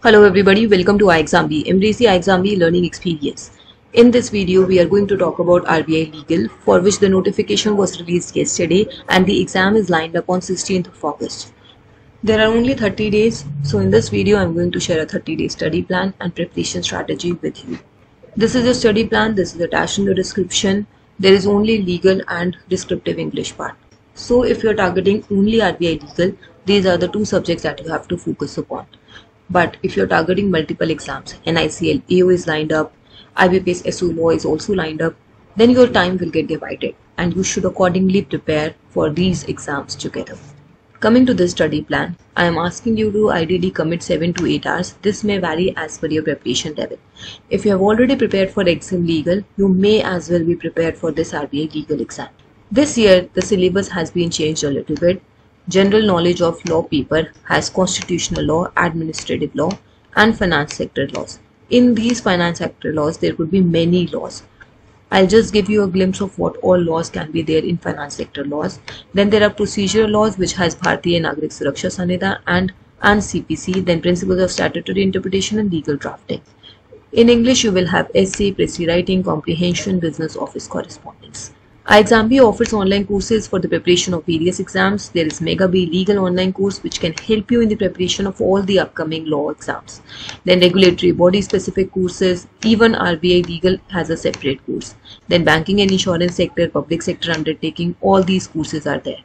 Hello everybody, welcome to iExamB. Embrace the iExamB learning experience. In this video, we are going to talk about RBI Legal, for which the notification was released yesterday and the exam is lined up on 16th of August. There are only 30 days, so in this video, I'm going to share a 30-day study plan and preparation strategy with you. This is a study plan, this is attached in the description. There is only legal and descriptive English part. So if you're targeting only RBI Legal, these are the two subjects that you have to focus upon. But if you're targeting multiple exams, NICL, AO is lined up, IBPS SO Law is also lined up, then your time will get divided and you should accordingly prepare for these exams together. Coming to this study plan, I am asking you to ideally commit 7 to 8 hours. This may vary as per your preparation level. If you have already prepared for Exam Legal, you may as well be prepared for this RBI Legal exam. This year, the syllabus has been changed a little bit. General knowledge of law paper has constitutional law, administrative law and finance sector laws. In these finance sector laws, there could be many laws. I'll just give you a glimpse of what all laws can be there in finance sector laws. Then there are procedural laws which has Bharatiya Nagrik Suraksha Sanhita and CPC, then principles of statutory interpretation and legal drafting. In English, you will have essay, précis writing, comprehension, business office correspondence. iExamB offers online courses for the preparation of various exams. There is Mega B Legal online course which can help you in the preparation of all the upcoming law exams. Then regulatory body specific courses, even RBI Legal has a separate course. Then banking and insurance sector, public sector undertaking, all these courses are there.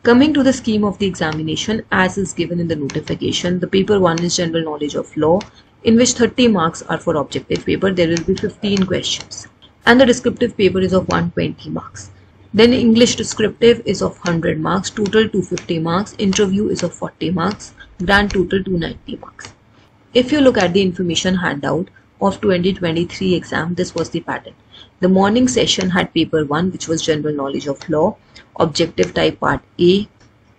Coming to the scheme of the examination as is given in the notification, the paper 1 is general knowledge of law, in which 30 marks are for objective paper. There will be 15 questions. And the descriptive paper is of 120 marks. Then English descriptive is of 100 marks, total 250 marks, interview is of 40 marks, grand total 290 marks. If you look at the information handout of 2023 exam, this was the pattern. The morning session had paper 1 which was general knowledge of law, objective type part A,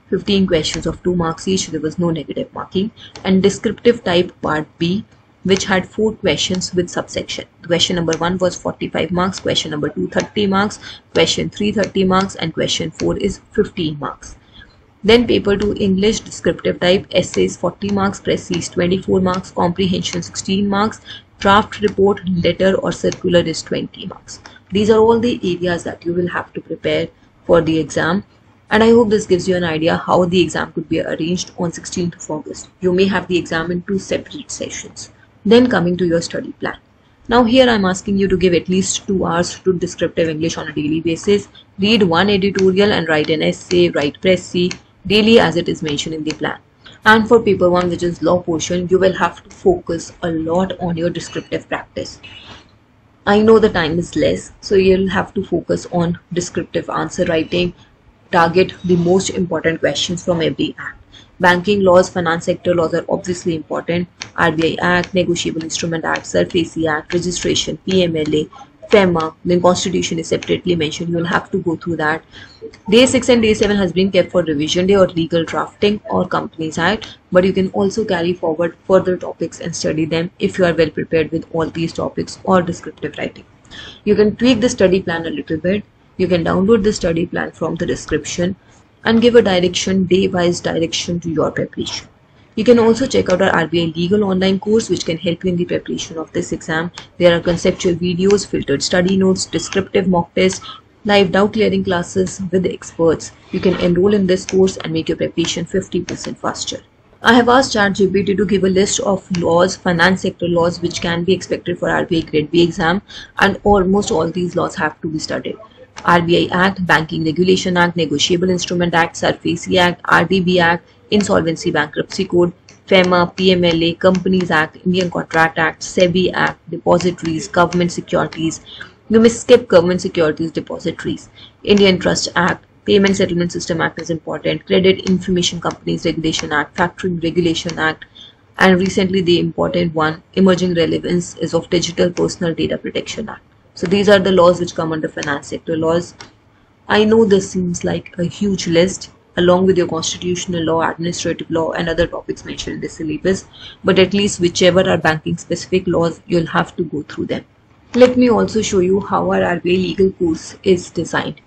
15 questions of 2 marks each, there was no negative marking, and descriptive type part B, which had 4 questions with subsection. Question number 1 was 45 marks, question number 2 30 marks, question 3 30 marks and question 4 is 15 marks. Then paper 2 English descriptive type, essays 40 marks, précis 24 marks, comprehension 16 marks, draft report, letter or circular is 20 marks. These are all the areas that you will have to prepare for the exam. And I hope this gives you an idea how the exam could be arranged on 16th of August. You may have the exam in 2 separate sessions. Then coming to your study plan. Now here I'm asking you to give at least 2 hours to descriptive English on a daily basis. Read 1 editorial and write an essay, write précis daily as it is mentioned in the plan. And for paper 1 which is law portion, you will have to focus a lot on your descriptive practice. I know the time is less, so you'll have to focus on descriptive answer writing. Target the most important questions from every act. Banking laws, finance sector laws are obviously important. RBI Act, Negotiable Instrument Act, SARFAESI Act, Registration, PMLA, FEMA, then Constitution is separately mentioned. You will have to go through that. Day 6 and Day 7 has been kept for revision day or legal drafting or Companies Act, but you can also carry forward further topics and study them if you are well prepared with all these topics or descriptive writing. You can tweak the study plan a little bit. You can download the study plan from the description and give a direction, day-wise direction to your preparation. You can also check out our RBI Legal online course which can help you in the preparation of this exam. There are conceptual videos, filtered study notes, descriptive mock tests, live doubt clearing classes with experts. You can enroll in this course and make your preparation 50% faster. I have asked ChatGPT to give a list of laws, finance sector laws which can be expected for RBI Grade B exam, and almost all these laws have to be studied. RBI Act, Banking Regulation Act, Negotiable Instrument Act, SARFAESI Act, RDB Act, Insolvency Bankruptcy Code, FEMA, PMLA, Companies Act, Indian Contract Act, SEBI Act, Depositories, Government Securities. You may skip Government Securities Depositories. Indian Trust Act, Payment Settlement System Act is important, Credit Information Companies Regulation Act, Factoring Regulation Act, and recently the important one, emerging relevance is of Digital Personal Data Protection Act. So these are the laws which come under finance sector laws. I know this seems like a huge list along with your constitutional law, administrative law and other topics mentioned in the syllabus, but at least whichever are banking specific laws, you'll have to go through them. Let me also show you how our RBI legal course is designed.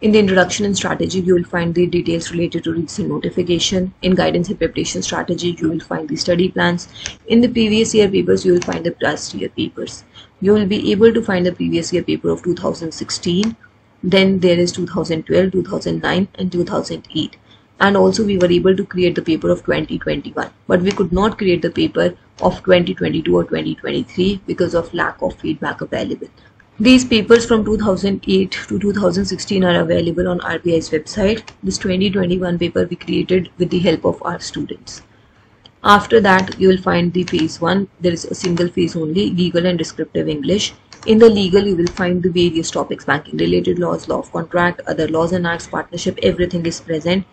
In the introduction and strategy, you will find the details related to recent notification. In guidance and preparation strategy, you will find the study plans. In the previous year papers, you will find the past year papers. You will be able to find the previous year paper of 2016. Then there is 2012, 2009 and 2008. And also we were able to create the paper of 2021. But we could not create the paper of 2022 or 2023 because of lack of feedback available. These papers from 2008 to 2016 are available on RBI's website. This 2021 paper we created with the help of our students. After that, you will find the phase 1. There is a single phase only, legal and descriptive English. In the legal, you will find the various topics, banking related laws, law of contract, other laws and acts, partnership, everything is present.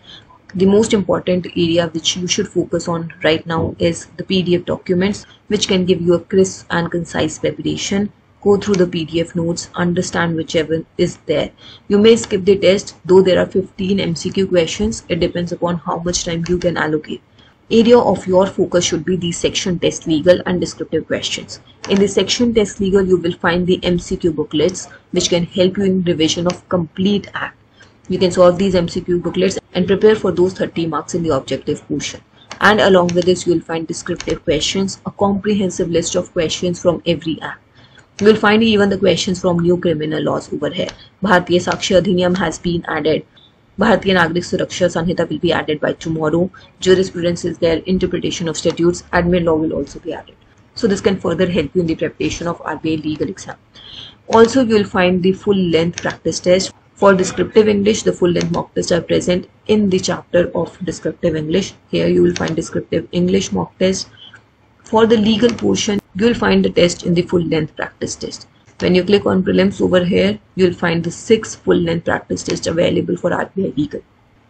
The most important area which you should focus on right now is the PDF documents, which can give you a crisp and concise preparation. Go through the PDF notes, understand whichever is there. You may skip the test, though there are 15 MCQ questions. It depends upon how much time you can allocate. Area of your focus should be the section test legal and descriptive questions. In the section test legal, you will find the MCQ booklets, which can help you in revision of complete act. You can solve these MCQ booklets and prepare for those 30 marks in the objective portion. And along with this, you will find descriptive questions, a comprehensive list of questions from every act. You will find even the questions from new criminal laws over here. Bharatiya Sakshi Adhiniyam has been added. Bharatiya Nagrik Suraksha Sanhita will be added by tomorrow. Jurisprudence is there. Interpretation of statutes. Admin law will also be added. So this can further help you in the preparation of RBI legal exam. Also, you will find the full length practice test. For descriptive English, the full length mock tests are present in the chapter of descriptive English. Here you will find descriptive English mock test. For the legal portion, you will find the test in the full length practice test. When you click on prelims over here, you will find the 6 full length practice tests available for RBI legal.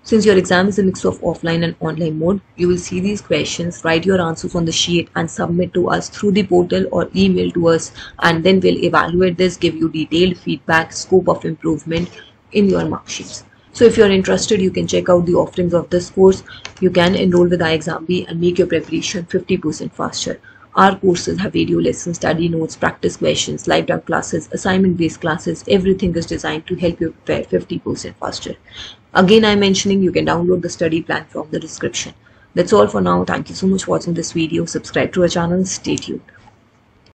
Since your exam is a mix of offline and online mode, you will see these questions, write your answers on the sheet and submit to us through the portal or email to us, and then we'll evaluate this, give you detailed feedback, scope of improvement in your mark sheets. So if you're interested, you can check out the offerings of this course. You can enroll with iExamB and make your preparation 50% faster. Our courses have video lessons, study notes, practice questions, live demo classes, assignment-based classes. Everything is designed to help you prepare 50% faster. Again, I'm mentioning you can download the study plan from the description. That's all for now. Thank you so much for watching this video. Subscribe to our channel. Stay tuned.